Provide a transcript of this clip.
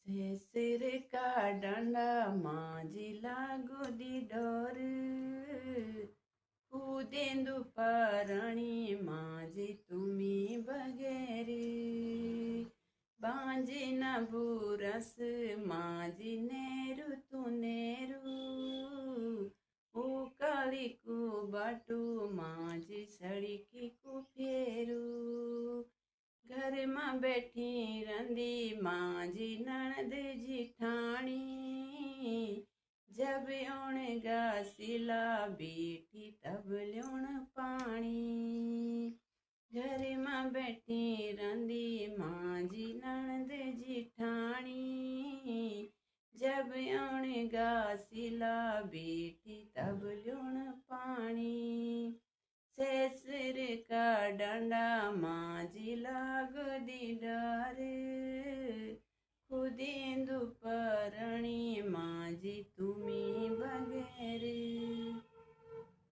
जे सिर का डंडा मांझी लागो दी डोर कूदेंदु पारणी मांझी तुमी बगेरी बांझी न बूरस मांझी नेरु तू नेरु उकाली कु बाटू मांझी सड़की कु फेरू घर में बैठी रंदी मांझी ननद जिठाणी जब ओण गासिला बेटी तब ल्योण पानी घर में बैठी रंदी मांझी ननद जिठाणी जब ओण गासिला बेटी